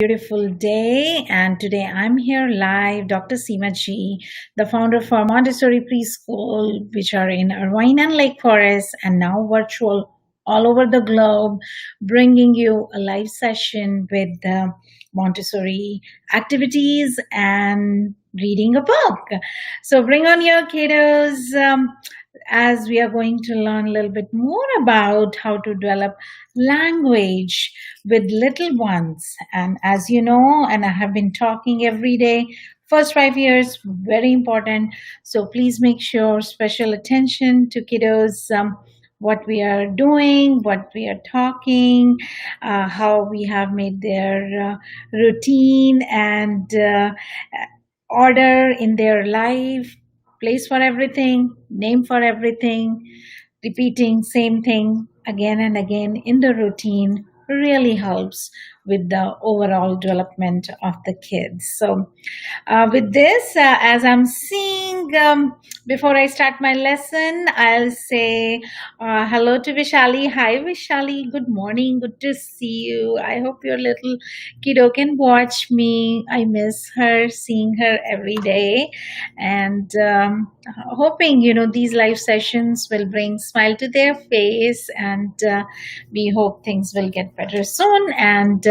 Beautiful day, and today I'm here live. DrSeema G, the founder for Montessori Preschool, which are in Irvine and Lake Forest, and now virtual all over the globe, bringing you a live session with the Montessori activities and reading a book. So bring on your kiddos. As we are going to learn a little bit more about how to develop language with little ones. And as you know, and I have been talking every day, first 5 years, very important. So please make sure special attention to kiddos. What we are doing, what we are talking, how we have made their routine and order in their life, place for everything, name for everything, repeating same thing again and again in the routine really helps with the overall development of the kids. So with this, as I'm seeing, before I start my lesson, I'll say hello to Vishali. Hi Vishali, good morning, good to see you. I hope your little kiddo can watch me. I miss her, seeing her every day, and hoping these live sessions will bring smile to their face, and we hope things will get better soon, and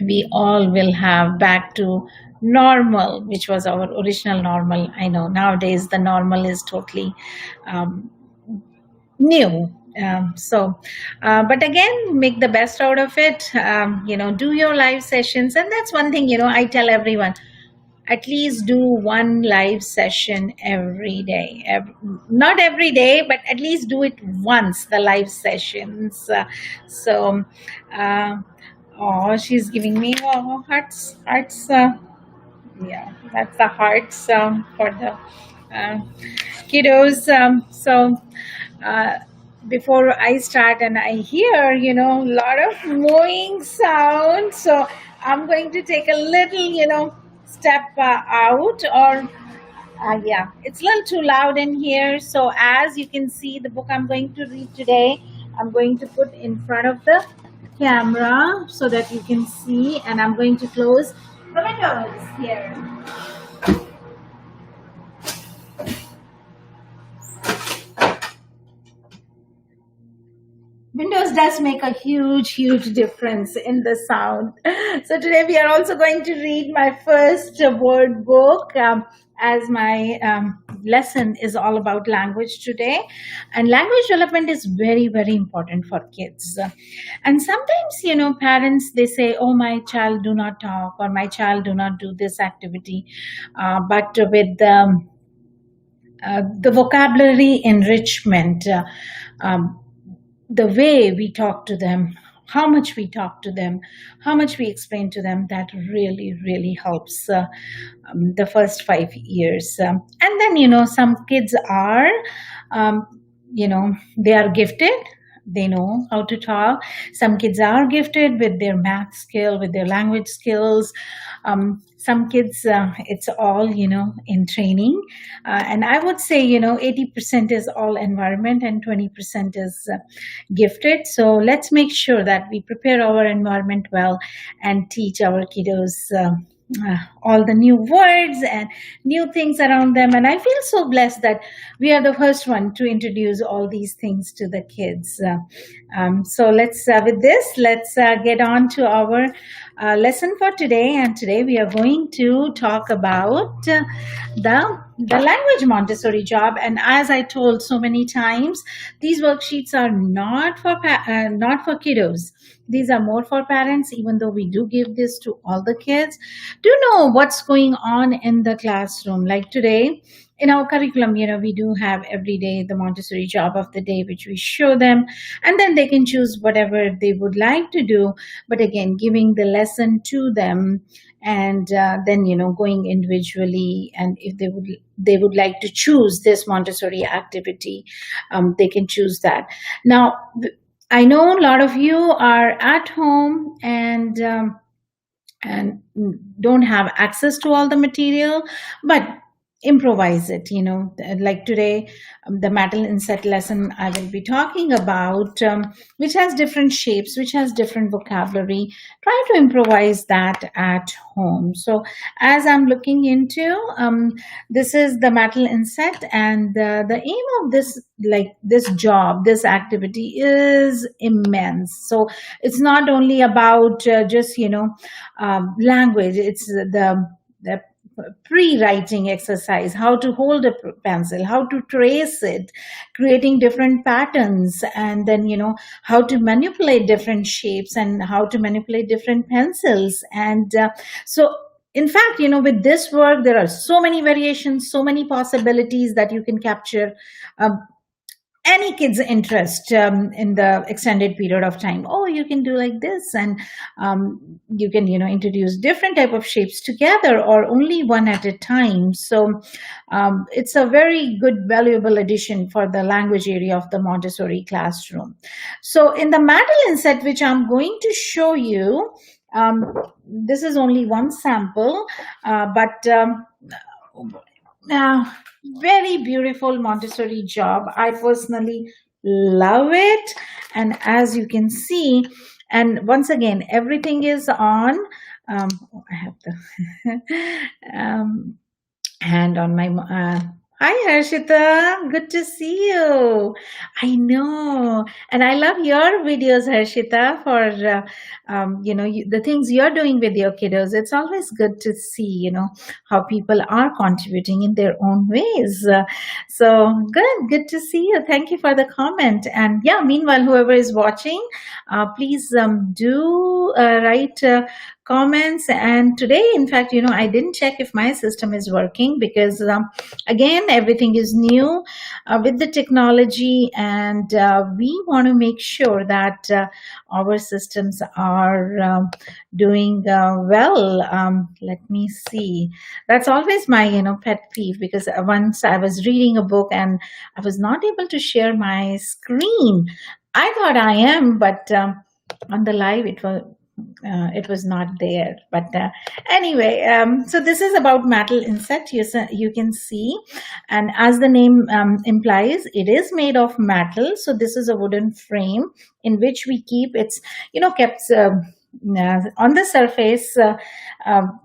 we all will have back to normal, which was our original normal. I know nowadays the normal is totally new. But again, make the best out of it. Do your live sessions, and that's one thing. I tell everyone, at least do one live session every day. Not every day, but at least do it once, the live sessions. Oh, she's giving me hearts. Yeah, that's the hearts for the kiddos. Before I start, and I hear, a lot of mowing sound. So I'm going to take a little, step out, or yeah, it's a little too loud in here. So as you can see, the book I'm going to read today, I'm going to put in front of the camera so that you can see, and I'm going to close the windows here. Windows does make a huge difference in the sound. So today we are also going to read my first word book, as my lesson is all about language today. And language development is very important for kids. And sometimes, parents, they say, oh, my child do not talk, or my child do not do this activity. But with the vocabulary enrichment, the way we talk to them, how much we talk to them, how much we explain to them, that really helps the first 5 years. And then, some kids are, they are gifted. They know how to talk. Some kids are gifted with their math skill, with their language skills. Some kids, it's all, in training. And I would say, 80% is all environment and 20% is gifted. So let's make sure that we prepare our environment well and teach our kiddos all the new words and new things around them. And I feel so blessed that we are the first one to introduce all these things to the kids. So let's get on to our lesson for today. And today we are going to talk about the language Montessori job. And as I told so many times, these worksheets are not for kiddos. These are more for parents, even though we do give this to all the kids to know what's going on in the classroom. Like today, in our curriculum, we do have every day the Montessori job of the day, which we show them, and then they can choose whatever they would like to do. But again, giving the lesson to them, and then going individually, and if they would like to choose this Montessori activity, they can choose that. Now, I know a lot of you are at home and don't have access to all the material, but improvise it, like today, the metal inset lesson I will be talking about, which has different shapes, which has different vocabulary. Try to improvise that at home. So as I'm looking into, this is the metal inset, and the aim of this, like this job, this activity is immense. So it's not only about just language. It's the pre-writing exercise, how to hold a pencil, how to trace it, creating different patterns, and then how to manipulate different shapes and how to manipulate different pencils. And so in fact, with this work, there are so many variations, so many possibilities that you can capture any kid's interest in the extended period of time. Oh, you can do like this, and you can introduce different type of shapes together or only one at a time. So it's a very good, valuable addition for the language area of the Montessori classroom. So in the metal inset, which I'm going to show you, this is only one sample, but now, very beautiful Montessori job. I personally love it. And as you can see, and once again, everything is on. I have the hand on my. Hi, Harshita. Good to see you. I know. And I love your videos, Harshita, for, the things you're doing with your kiddos. It's always good to see, how people are contributing in their own ways. So good to see you. Thank you for the comment. And yeah, meanwhile, whoever is watching, please do write comments. And today, in fact, I didn't check if my system is working because again, everything is new with the technology, and we want to make sure that our systems are doing well. Let me see. That's always my pet peeve, because once I was reading a book and I was not able to share my screen. I thought I am, but on the live it was not there. But anyway, so this is about metal inset. You can see, and as the name implies, it is made of metal. So this is a wooden frame in which we keep it's kept on the surface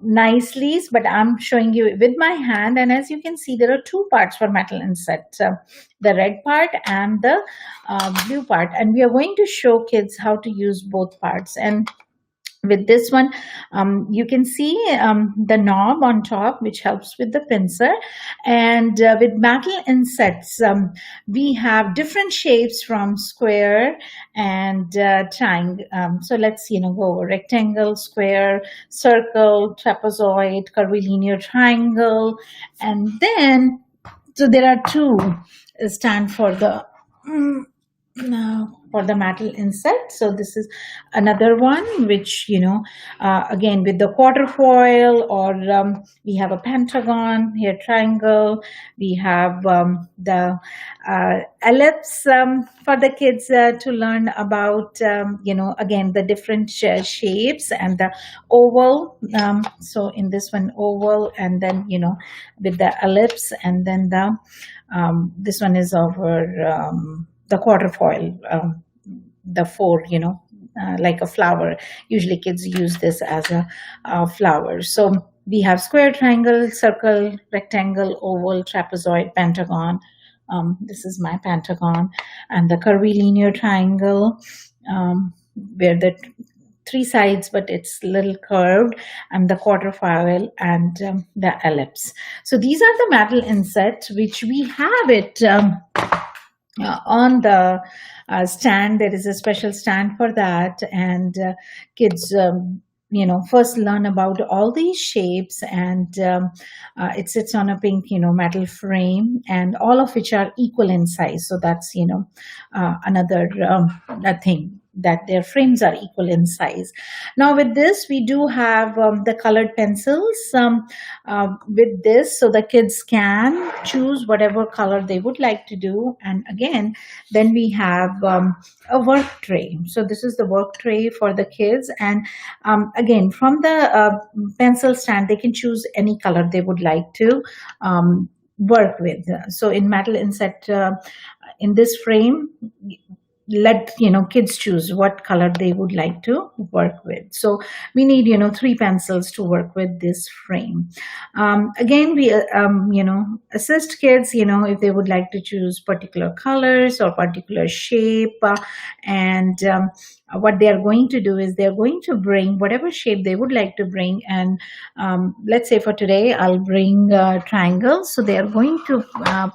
nicely, but I'm showing you with my hand. And as you can see, there are two parts for metal inset, the red part and the blue part, and we are going to show kids how to use both parts. And with this one, you can see the knob on top, which helps with the pincer. And with metal insets, we have different shapes from square and triangle. So let's go over rectangle, square, circle, trapezoid, curvilinear, triangle. And then, so there are two stand for the for the metal inset. So this is another one, which again with the quarter foil, or we have a pentagon here, triangle. We have the ellipse for the kids to learn about again the different shapes, and the oval. So in this one, oval, and then with the ellipse, and then the this one is over the quarter foil, the four, like a flower. Usually kids use this as a flower. So we have square, triangle, circle, rectangle, oval, trapezoid, pentagon. This is my pentagon. And the curvilinear triangle, where the three sides, but it's a little curved, and the quarter foil, and the ellipse. So these are the metal insets, which we have it on the stand. There is a special stand for that, and kids first learn about all these shapes, and it sits on a pink metal frame, and all of which are equal in size. So that's another thing. that their frames are equal in size. Now with this, we do have the colored pencils with this, so the kids can choose whatever color they would like to do. And again, then we have a work tray. So this is the work tray for the kids. And again, from the pencil stand, they can choose any color they would like to work with. So in metal inset, in this frame, let kids choose what color they would like to work with. So we need 3 pencils to work with this frame. Again, we assist kids if they would like to choose particular colors or particular shape, and what they are going to do is they're going to bring whatever shape they would like to bring. And let's say for today I'll bring triangles, so they are going to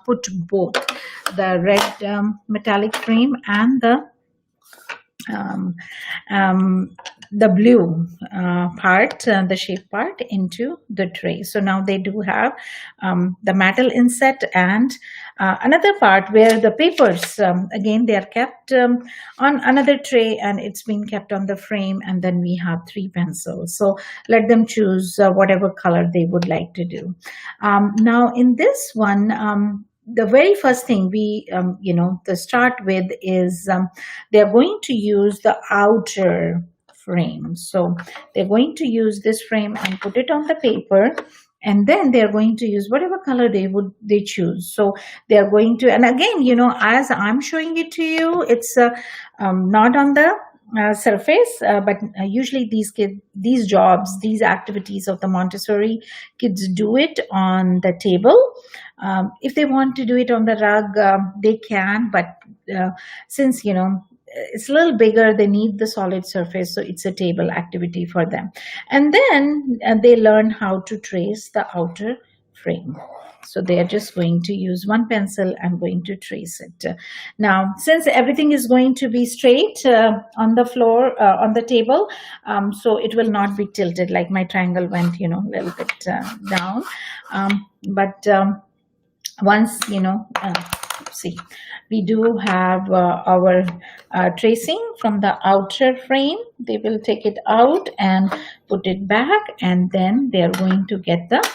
put both the red metallic frame and um, um, the blue part, the shape part, into the tray. So now they do have the metal inset and another part where the papers, again, they are kept on another tray, and it's been kept on the frame. And then we have 3 pencils. So let them choose whatever color they would like to do. Now in this one, the very first thing we to start with is they're going to use the outer frame. So they're going to use this frame and put it on the paper, and then they're going to use whatever color they choose. So they're going to, and again, as I'm showing it to you, it's not on the surface, but usually these jobs, these activities of the Montessori kids do it on the table. If they want to do it on the rug, they can, but since it's a little bigger, they need the solid surface, so it's a table activity for them. And then they learn how to trace the outer frame. So they are just going to use 1 pencil and going to trace it. Now, since everything is going to be straight on the floor, on the table, so it will not be tilted, like my triangle went, a little bit down. But once, see, we do have our tracing from the outer frame. They will take it out and put it back, and then they are going to get the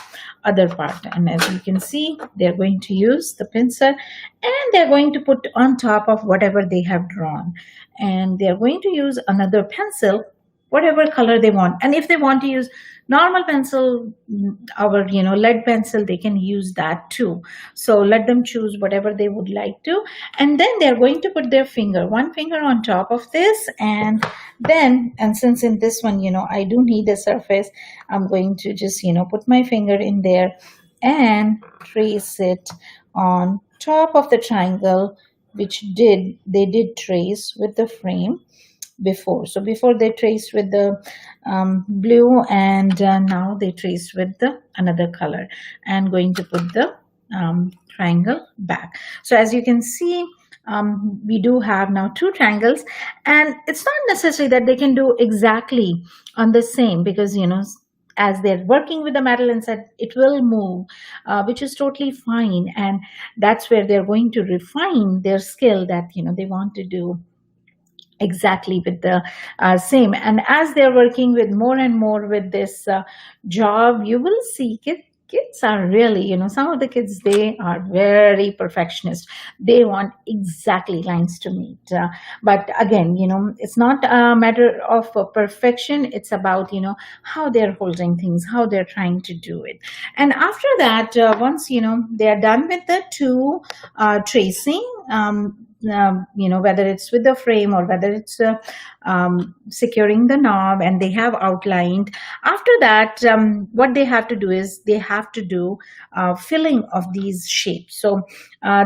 other part. And as you can see, they're going to use the pencil, and they're going to put on top of whatever they have drawn. And they're going to use another pencil, whatever color they want. And if they want to use normal pencil, our lead pencil, they can use that too. So let them choose whatever they would like to. And then they're going to put their finger, 1 finger on top of this. And then, and since in this one, I do need a surface, I'm going to just, put my finger in there and trace it on top of the triangle, which they did trace with the frame before. So before they traced with the blue, and now they traced with the another color, and going to put the triangle back. So as you can see, we do have now 2 triangles, and it's not necessary that they can do exactly on the same, because as they're working with the metal inset, it will move, which is totally fine. And that's where they're going to refine their skill, that they want to do exactly with the same. And as they're working with more and more with this job, you will see kids are really, some of the kids, they are very perfectionist. They want exactly lines to meet. But again, it's not a matter of perfection. It's about, how they're holding things, how they're trying to do it. And after that, once, they are done with the 2 tracing, whether it's with the frame or whether it's securing the knob, and they have outlined. After that, what they have to do is they have to do filling of these shapes. So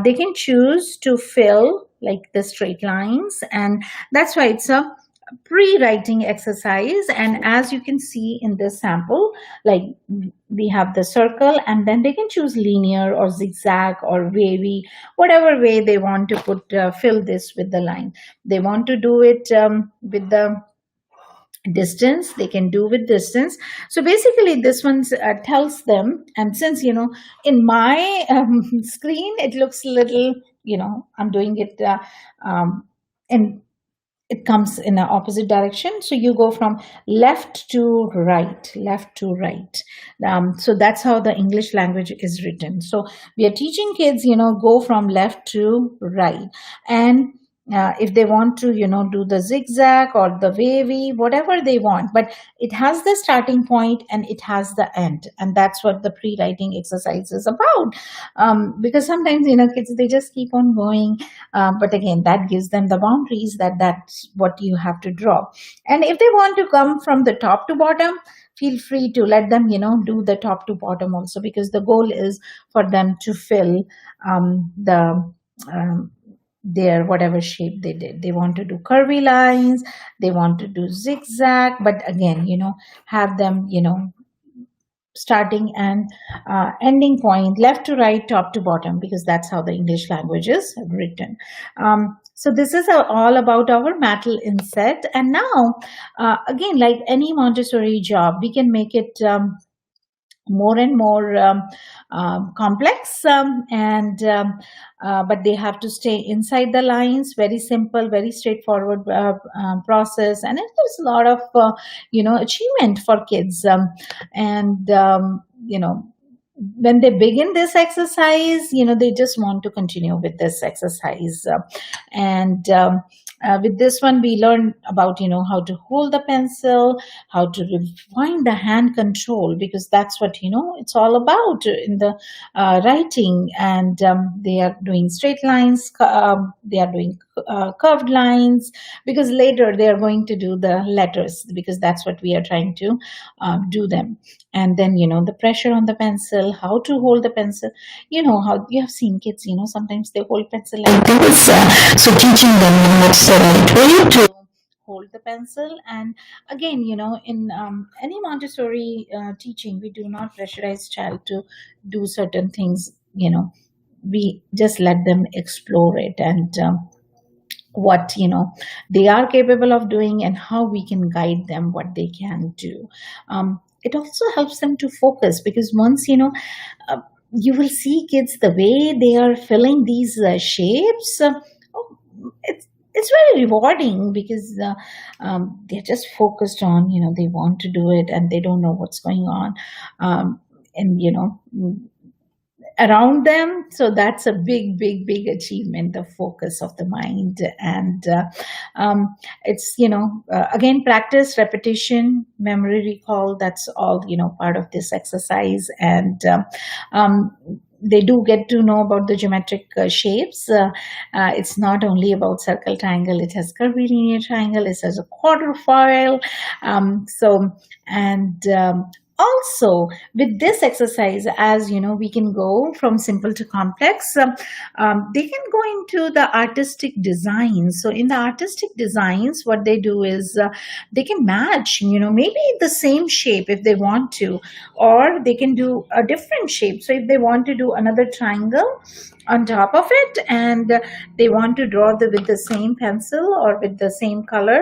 they can choose to fill like the straight lines, and that's why it's a pre-writing exercise. And as you can see in this sample, like we have the circle, and then they can choose linear or zigzag or wavy, whatever way they want to put fill this with the line. They want to do it with the distance, they can do with distance. So basically this one tells them, and since in my screen it looks little, I'm doing it in it comes in an opposite direction, so you go from left to right, left to right. So that's how the English language is written. So we are teaching kids, go from left to right. And if they want to, do the zigzag or the wavy, whatever they want, but it has the starting point and it has the end, and that's what the pre-writing exercise is about. Because sometimes, kids, they just keep on going, but again, that gives them the boundaries, that's what you have to draw. And if they want to come from the top to bottom, feel free to let them, do the top to bottom also, because the goal is for them to fill the um, their whatever shape they did. They want to do curvy lines, they want to do zigzag, but again, have them, starting and ending point, left to right, top to bottom, because that's how the English language is written. So this is all about our metal inset. And now, again, like any Montessori job, we can make it more and more complex, and but they have to stay inside the lines. Very simple, very straightforward process, and it gives a lot of achievement for kids. And when they begin this exercise, they just want to continue with this exercise. And With this one, we learn about, how to hold the pencil, how to refine the hand control, because that's what, it's all about in the writing. And they are doing straight lines, they are doing curved lines, because later they are going to do the letters, because that's what we are trying to do them. And then, the pressure on the pencil, how to hold the pencil. How you have seen kids, sometimes they hold pencil like this. So teaching them what's the right way to hold the pencil. And again, in any Montessori teaching, we do not pressurize child to do certain things. We just let them explore it, and what they are capable of doing, and how we can guide them what they can do. It also helps them to focus, because once uh, you will see kids, the way they are filling these shapes, oh, it's very rewarding, because they're just focused on, they want to do it, and they don't know what's going on, and around them. So that's a big, big, big achievement, the focus of the mind. And it's again, practice, repetition, memory recall, that's all part of this exercise. And they do get to know about the geometric shapes. It's not only about circle, triangle, it has curvilinear triangle, it has a quarterfile. And also, with this exercise, as we can go from simple to complex. They can go into the artistic designs. So in the artistic designs, what they do is they can match, maybe the same shape if they want to, or they can do a different shape. So if they want to do another triangle on top of it, and they want to draw with the same pencil or with the same color,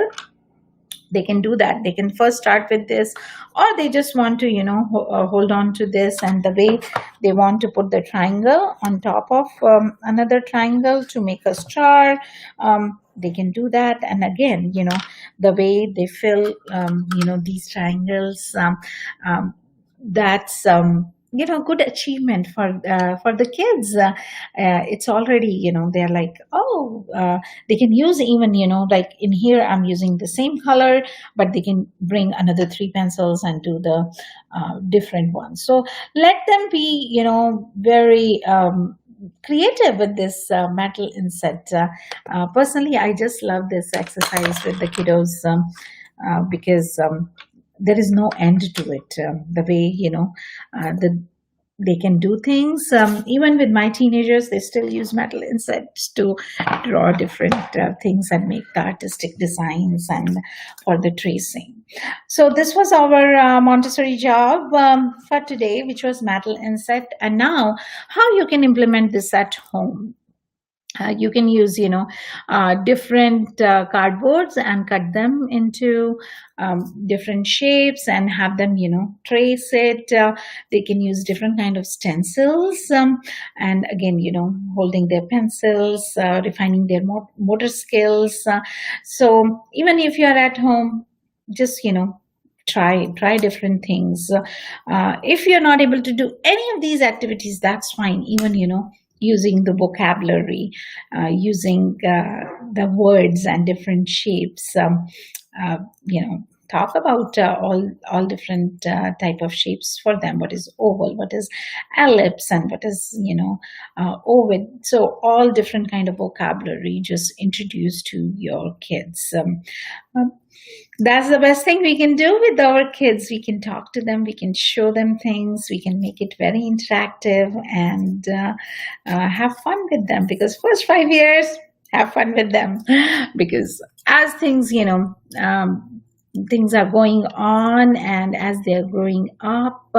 they can do that. They can first start with this, or they just want to hold on to this, and the way they want to put the triangle on top of another triangle to make a star, they can do that. And again, the way they fill these triangles, that's good achievement for the kids. It's already, they're like, oh, they can use even, like in here I'm using the same color, but they can bring another 3 pencils and do the different ones. So let them be very creative with this metal inset. Personally, I just love this exercise with the kiddos, because there is no end to it. The way they can do things. Even with my teenagers, they still use metal insets to draw different things and make the artistic designs and for the tracing. So this was our Montessori job for today, which was metal inset. And now, how you can implement this at home. You can use, different cardboards and cut them into different shapes and have them, trace it. They can use different kind of stencils, and again, holding their pencils, refining their motor skills. So even if you are at home, just, try different things. If you're not able to do any of these activities, that's fine. Even, using the vocabulary, using the words and different shapes. Uh, you know, talk about all different type of shapes for them. What is oval? What is ellipse? And what is oval? So all different kind of vocabulary just introduce to your kids. Um, that's the best thing we can do with our kids. We can talk to them, we can show them things, we can make it very interactive, and have fun with them, because first 5 years, have fun with them. Because as things, things are going on, and as they're growing up,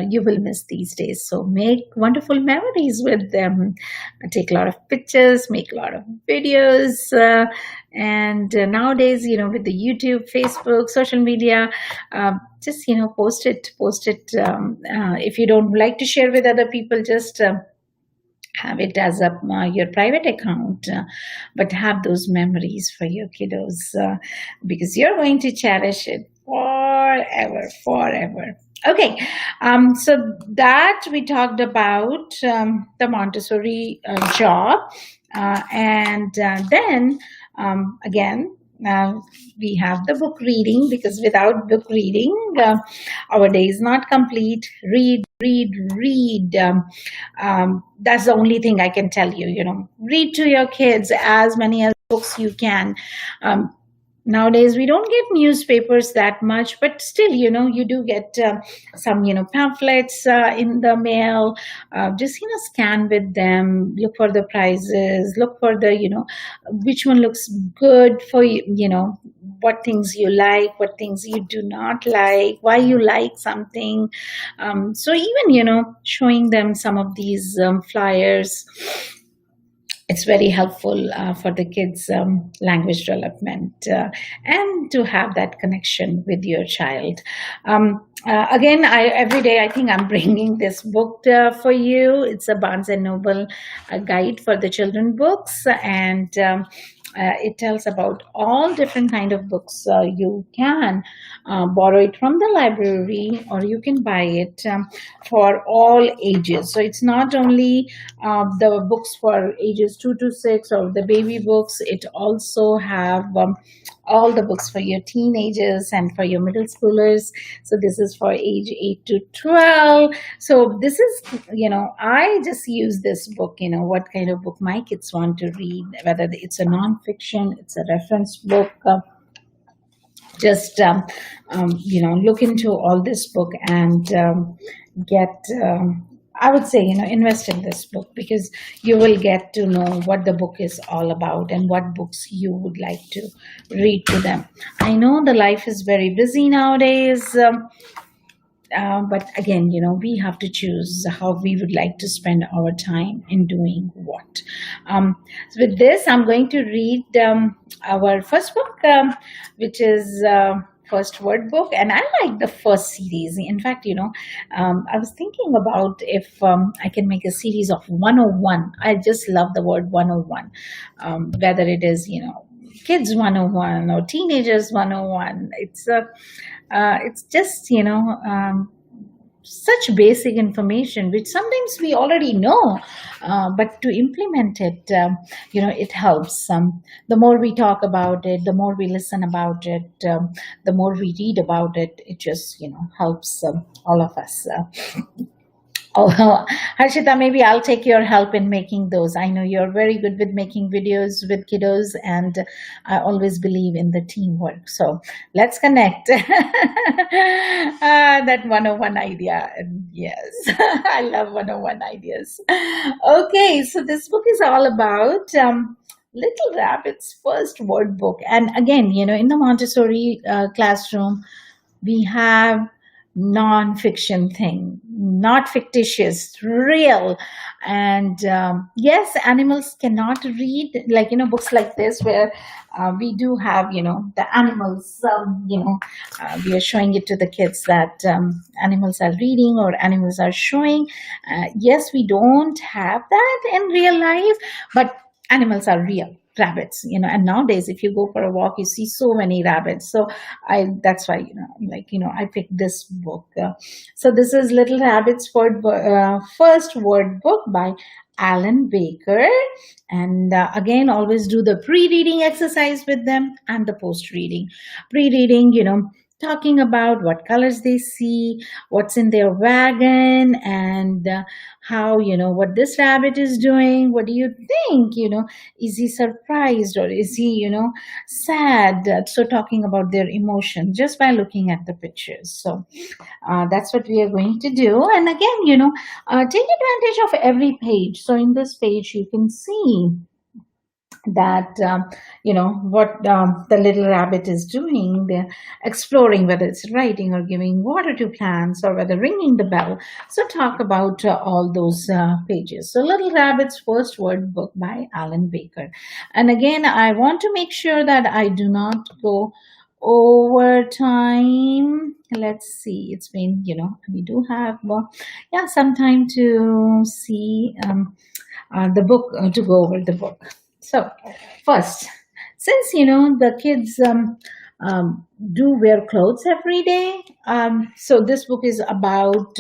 you will miss these days. So make wonderful memories with them. Take a lot of pictures, make a lot of videos. And nowadays, with the YouTube, Facebook, social media, just, post it. If you don't like to share with other people, just have it as your private account, but have those memories for your kiddos, because you're going to cherish it forever, forever. Okay, so that we talked about the Montessori job, and then again, we have the book reading, because without book reading, our day is not complete. Read, read, read. That's the only thing I can tell you. Read to your kids as many as books you can. Nowadays, we don't get newspapers that much, but still, you do get some, pamphlets in the mail. Just, scan with them, look for the prices, look for the, which one looks good for you, what things you like, what things you do not like, why you like something. So even, showing them some of these flyers, it's very helpful for the kids' language development, and to have that connection with your child. Again, every day I think I'm bringing this book for you. It's a Barnes and Noble guide for the children books, and it tells about all different kind of books. You can borrow it from the library, or you can buy it for all ages. So it's not only the books for ages 2 to 6 or the baby books. It also have all the books for your teenagers and for your middle schoolers. So this is for age 8 to 12. So this is, I just use this book, what kind of book my kids want to read, whether it's a nonfiction, it's a reference book. Just, look into all this book and get... I would say, invest in this book, because you will get to know what the book is all about and what books you would like to read to them. I know the life is very busy nowadays, but again, we have to choose how we would like to spend our time in doing what. So with this, I'm going to read our first book, which is... First Word Book, and I like the first series. In fact, I was thinking about if I can make a series of 101. I just love the word 101, whether it is kids 101 or teenagers 101. It's just such basic information which sometimes we already know, but to implement it, it helps. The more we talk about it, the more we listen about it, the more we read about it, it just helps all of us. Oh, Harshita, maybe I'll take your help in making those. I know you're very good with making videos with kiddos, and I always believe in the teamwork. So let's connect. That 101 idea. Yes, I love 101 ideas. Okay, so this book is all about Little Rabbit's first word book. And again, in the Montessori classroom, we have non-fiction thing, not fictitious, real. And yes, animals cannot read, like, books like this, where we do have, the animals, we are showing it to the kids that animals are reading or animals are showing. Yes, we don't have that in real life, but animals are real. Rabbits, and nowadays if you go for a walk, you see so many rabbits. So that's why, I picked this book. So this is Little Rabbit's first word book by Alan Baker. And again, always do the pre-reading exercise with them and the post-reading. Pre-reading, talking about what colors they see, what's in their wagon, and how, what this rabbit is doing. What do you think? Is he surprised, or is he, sad? So talking about their emotion just by looking at the pictures. So that's what we are going to do. And again, take advantage of every page. So in this page, you can see that what the little rabbit is doing. They're exploring, whether it's writing or giving water to plants, or whether ringing the bell. So talk about all those pages. So Little Rabbit's first word book by Alan Baker. And again, I want to make sure that I do not go over time. Let's see, it's been, we do have some time to see the book, to go over the book. So first, since the kids do wear clothes every day, so this book is about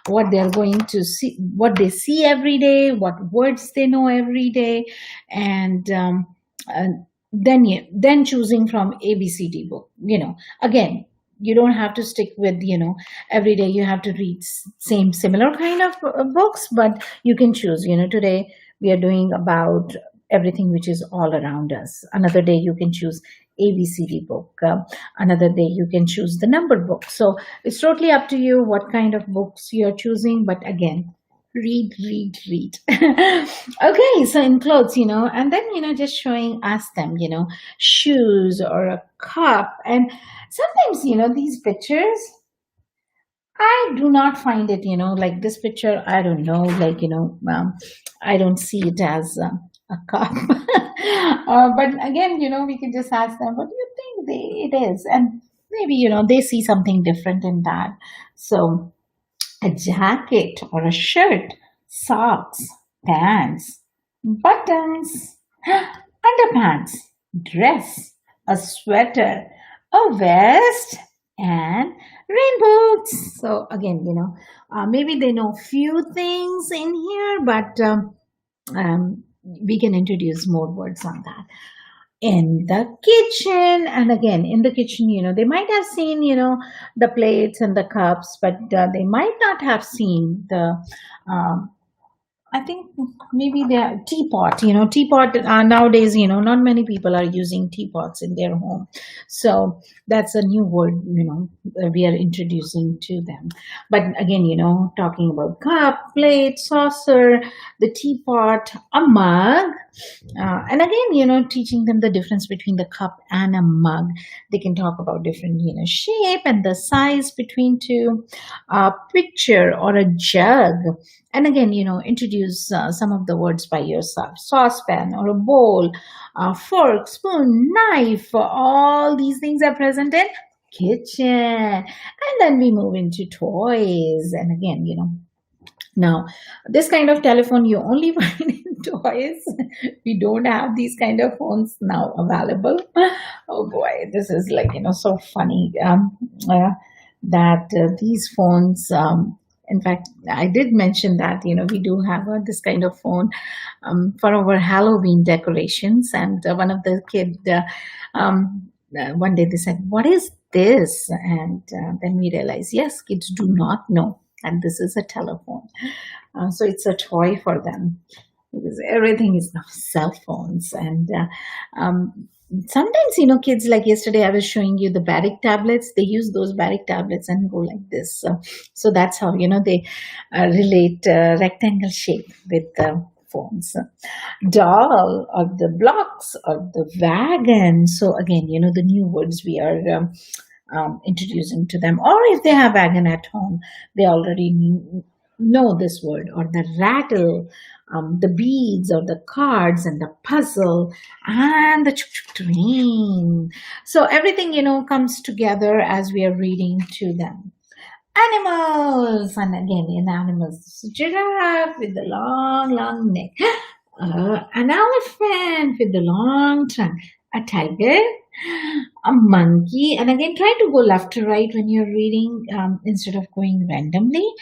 what they're going to see, what they see every day, what words they know every day, and then choosing from ABCD book. Again, you don't have to stick with every day you have to read similar kind of books, but you can choose. Today we are doing about everything which is all around us. Another day you can choose ABCD book. Another day you can choose the number book. So it's totally up to you what kind of books you're choosing. But again, read. Okay, so in clothes, and then, just showing us them, shoes or a cup. And sometimes, these pictures, I do not find it, like this picture, I don't know, I don't see it as a cup. But again, we can just ask them, what do you think it is? And maybe, they see something different in that. So a jacket or a shirt, socks, pants, buttons, underpants, dress, a sweater, a vest, and rain boots. So again, maybe they know few things in here, but we can introduce more words on that. In the kitchen, and again, in the kitchen, they might have seen, the plates and the cups, but they might not have seen the I think maybe the teapot, teapot nowadays, not many people are using teapots in their home. So that's a new word, we are introducing to them. But again, talking about cup, plate, saucer, the teapot, a mug. And again, teaching them the difference between the cup and a mug. They can talk about different, shape and the size between two, a pitcher or a jug. And again, introduce some of the words by yourself. Saucepan or a bowl, fork, spoon, knife. All these things are present in kitchen. And then we move into toys. And again, now this kind of telephone you only find in toys. We don't have these kind of phones now available. Oh boy, this is so funny that these phones, in fact, I did mention that, we do have this kind of phone for our Halloween decorations. And one of the kids, one day they said, what is this? And then we realized, yes, kids do not know. And this is a telephone. So it's a toy for them, because everything is now cell phones. And sometimes, kids, like yesterday, I was showing you the Barrick tablets. They use those Barrick tablets and go like this. So that's how, they relate rectangle shape with phones. Doll, or the blocks, or the wagon. So again, the new words we are introducing to them. Or if they have wagon at home, they already know this word, or the rattle, the beads, or the cards, and the puzzle, and the train. So everything, comes together as we are reading to them. Animals, and again in animals, giraffe with the long neck, an elephant with the long trunk, a tiger, a monkey, and again try to go left to right when you're reading, instead of going randomly,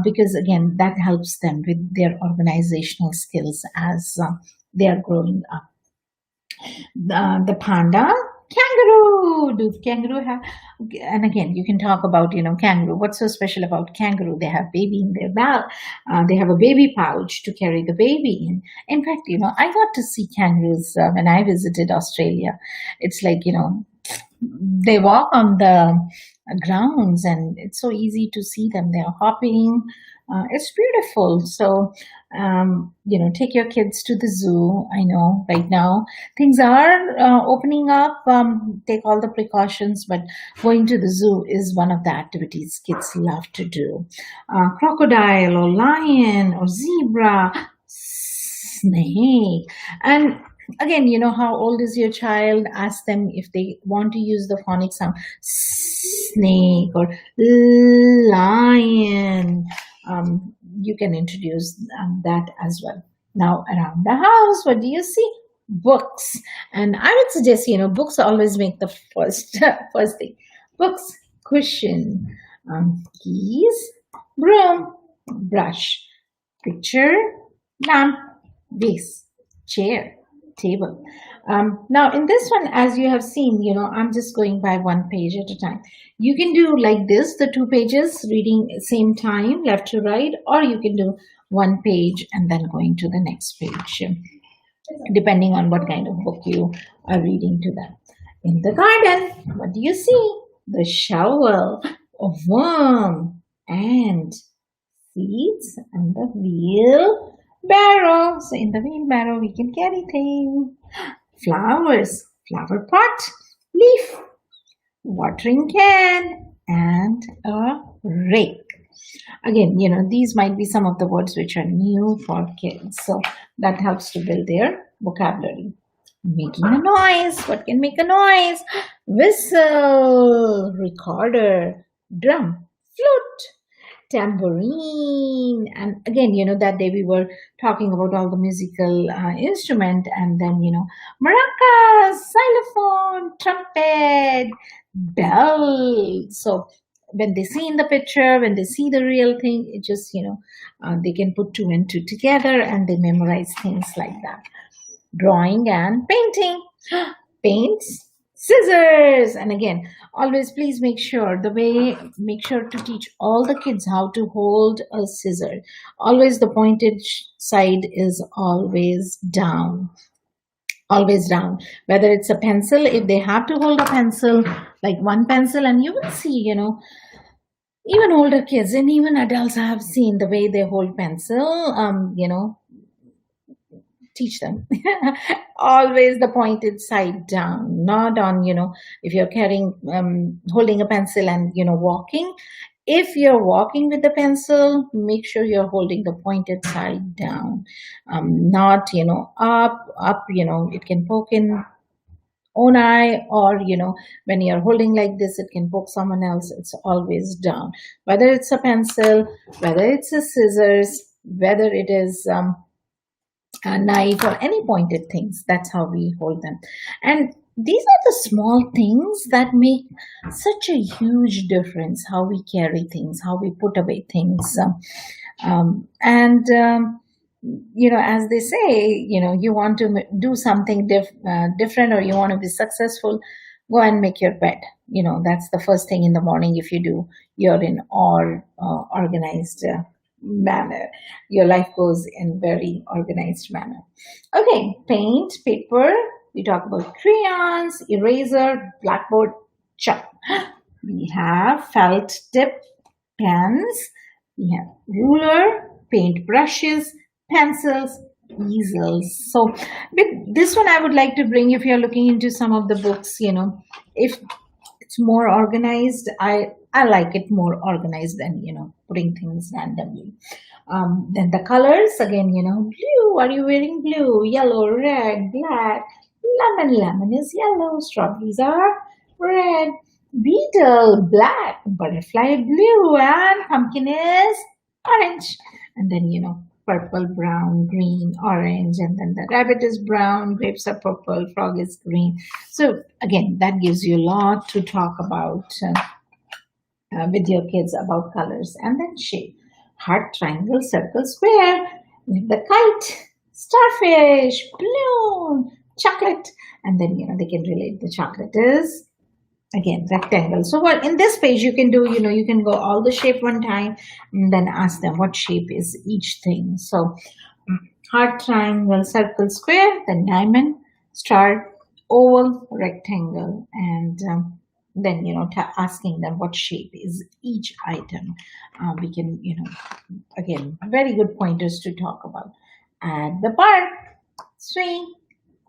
because again that helps them with their organizational skills as they are growing up. The panda, kangaroo. Do kangaroo have? And again, you can talk about kangaroo. What's so special about kangaroo? They have baby in their belt. They have a baby pouch to carry the baby in. In fact, I got to see kangaroos when I visited Australia. It's like they walk on the grounds, and it's so easy to see them. They're hopping. It's beautiful. So, take your kids to the zoo. I know right now things are opening up. Take all the precautions, but going to the zoo is one of the activities kids love to do. Crocodile or lion or zebra, snake. And again, how old is your child? Ask them if they want to use the phonic sound snake or lion. You can introduce that as well. Now, around the house, what do you see? Books. And I would suggest, books always make the first thing. Books, cushion, keys, broom, brush, picture, lamp, vase, chair, table. Now in this one, as you have seen, I'm just going by one page at a time. You can do like this, the 2 pages reading same time, left to right, or you can do 1 page and then going to the next page, depending on what kind of book you are reading to them. In the garden, what do you see? The shovel, a worm, and seeds, and the wheelbarrow. So in the wheelbarrow, we can carry things. Flowers, flower pot, leaf, watering can, and a rake. Again, these might be some of the words which are new for kids. So that helps to build their vocabulary. Making a noise. What can make a noise? Whistle, recorder, drum, flute, tambourine. And again, that day we were talking about all the musical instrument, and then maracas, xylophone, trumpet, bell. So when they see in the picture, when they see the real thing, it just they can put 2 and 2 together, and they memorize things like that. Drawing and painting. Paints, scissors. And again, always please make sure to teach all the kids how to hold a scissor. Always the pointed side is always down. Always down. Whether it's a pencil, if they have to hold a pencil, like one pencil, and you will see, even older kids and even adults, I have seen the way they hold pencil, teach them. Always the pointed side down, not on, if you're carrying, holding a pencil and, walking. If you're walking with the pencil, make sure you're holding the pointed side down, not, up, it can poke in own eye, or, when you're holding like this, it can poke someone else. It's always down. Whether it's a pencil, whether it's a scissors, whether it is, a knife or any pointed things, that's how we hold them. And these are the small things that make such a huge difference, how we carry things, how we put away things. As they say, you want to do something different, or you want to be successful, go and make your bed. That's the first thing in the morning. If you do, you're in all organized manner. Your life goes in very organized manner. Okay, paint, paper. We talk about crayons, eraser, blackboard, chalk. We have felt tip pens. We have ruler, paint brushes, pencils, easels. So with this one, I would like to bring, if you're looking into some of the books, if It's more organized. I like it more organized than putting things randomly. Then the colors again, blue. Are you wearing blue? Yellow, red, black. Lemon, lemon is yellow. Strawberries are red. Beetle, black. Butterfly, blue. And pumpkin is orange. And then, purple, brown, green, orange. And then the rabbit is brown. Grapes are purple. Frog is green. So again, that gives you a lot to talk about with your kids about colors. And then shape. Heart, triangle, circle, square. With the kite, starfish, balloon, chocolate. And then, they can relate the chocolate is, again, rectangle. So what in this page you can do, you can go all the shape one time and then ask them what shape is each thing. So heart, triangle, circle, square, then diamond, star, oval, rectangle, and then asking them what shape is each item. We can again, very good pointers to talk about. At the park, swing,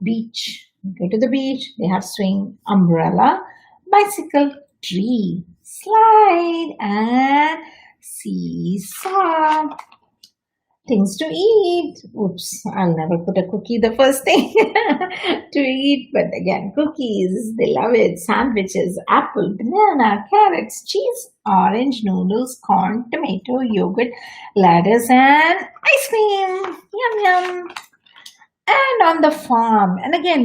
beach, go to the beach, they have swing, umbrella, bicycle, tree, slide, and seesaw. Things to eat. Oops, I'll never put a cookie the first thing to eat. But again, cookies, they love it. Sandwiches, apple, banana, carrots, cheese, orange, noodles, corn, tomato, yogurt, lettuce, and ice cream. Yum, yum. And on the farm. And again,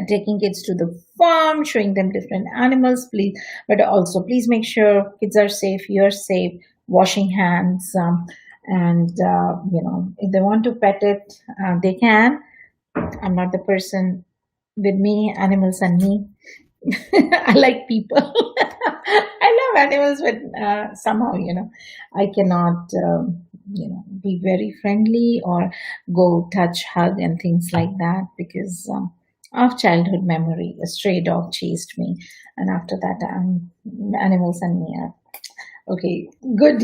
taking kids to the farm, showing them different animals, please. But also, please make sure kids are safe, you're safe, washing hands. And if they want to pet it, they can. I'm not the person. With me, animals and me. I like people. I love animals, but somehow, I cannot, be very friendly or go touch, hug, and things like that because of childhood memory. A stray dog chased me, and after that, animals and me are okay, good,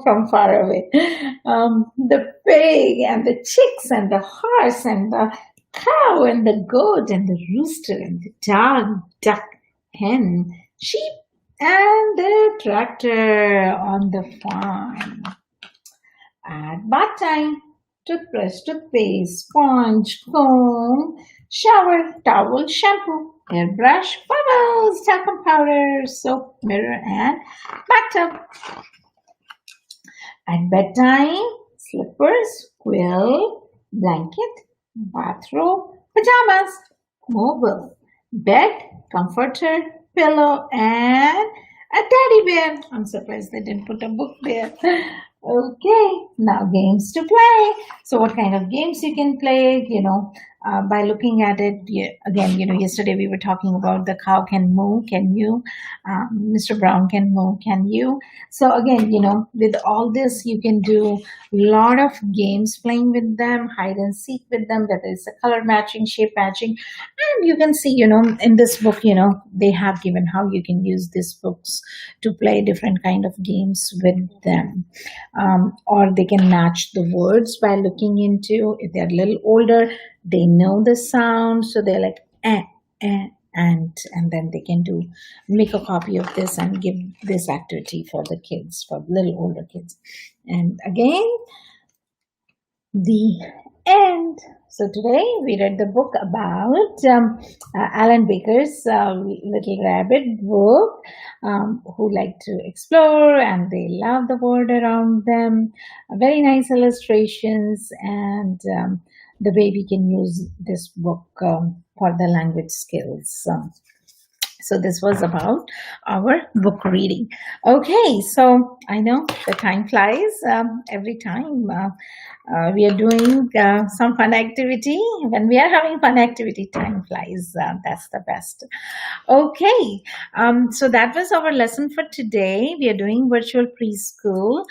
from far away. The pig and the chicks and the horse and the cow and the goat and the rooster and the dog, duck, hen, sheep, and the tractor on the farm. At bath time, toothbrush, toothpaste, sponge, comb, shower, towel, shampoo, hairbrush, bubbles, talcum powder, soap, mirror, and bathtub. At bedtime, slippers, quill, blanket, bathrobe, pajamas, mobile, bed, comforter, pillow, and a teddy bear. I'm surprised they didn't put a book there. Okay, now games to play. So what kind of games you can play, by looking at it. Again, yesterday we were talking about the cow can moo, can you? Mr. Brown can moo, can you? So again, with all this, you can do a lot of games playing with them, hide and seek with them, that is the color matching, shape matching. And you can see, in this book, they have given how you can use these books to play different kind of games with them. Or they can match the words by looking into, if they're a little older, they know the sound, so they're like and then they can make a copy of this and give this activity for the kids, for little older kids. And again, the end. So today we read the book about Alan Baker's Little Rabbit book, who like to explore and they love the world around them. Very nice illustrations, and the way we can use this book for the language skills. So this was about our book reading. Okay, so I know the time flies every time we are doing some fun activity. When we are having fun activity, time flies. That's the best. Okay, so that was our lesson for today. We are doing virtual preschool,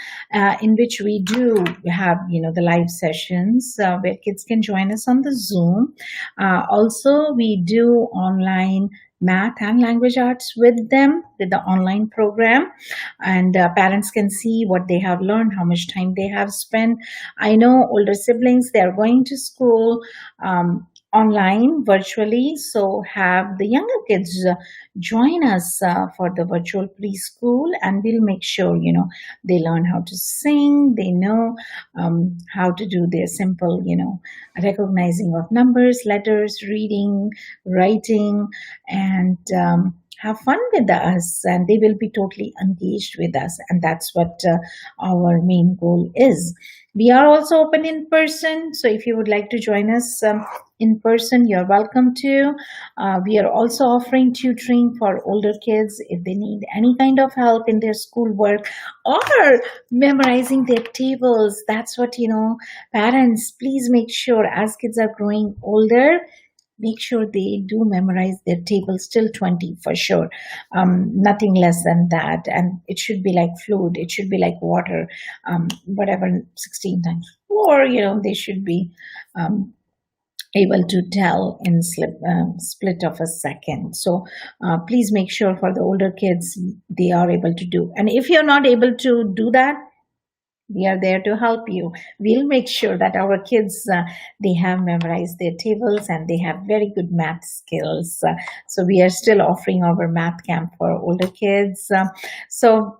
in which we do have, the live sessions where kids can join us on the Zoom. Also, we do online math and language arts with them with the online program, and parents can see what they have learned, how much time they have spent. I know older siblings, they are going to school, online virtually. So have the younger kids join us for the virtual preschool, and we'll make sure they learn how to sing, they know how to do their simple recognizing of numbers, letters, reading, writing, and have fun with us, and they will be totally engaged with us, and that's what our main goal is. We are also open in person, so if you would like to join us in person, you're welcome to. We are also offering tutoring for older kids if they need any kind of help in their schoolwork or memorizing their tables. That's what, parents, please make sure as kids are growing older, make sure they do memorize their tables till 20 for sure. Nothing less than that. And it should be like fluid, it should be like water, whatever, 16 times 4, they should be able to tell in split of a second. So please make sure for the older kids they are able to do. And if you're not able to do that, we are there to help you. We'll make sure that our kids they have memorized their tables and they have very good math skills. So we are still offering our math camp for older kids. So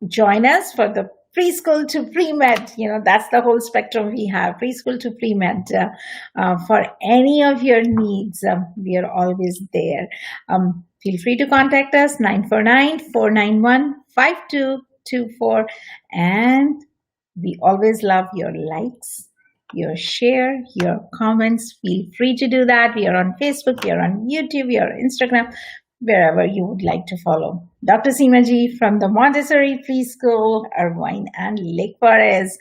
join us for the preschool to pre-med. That's the whole spectrum we have, preschool to pre-med. For any of your needs, we are always there. Feel free to contact us, 949-491-5224. And we always love your likes, your share, your comments. Feel free to do that. We are on Facebook, we are on YouTube, we are on Instagram, wherever you would like to follow. Dr. Seema ji from the Montessori Preschool, Irvine and Lake Forest.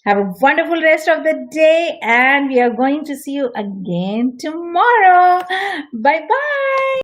Have a wonderful rest of the day, and we are going to see you again tomorrow. Bye bye.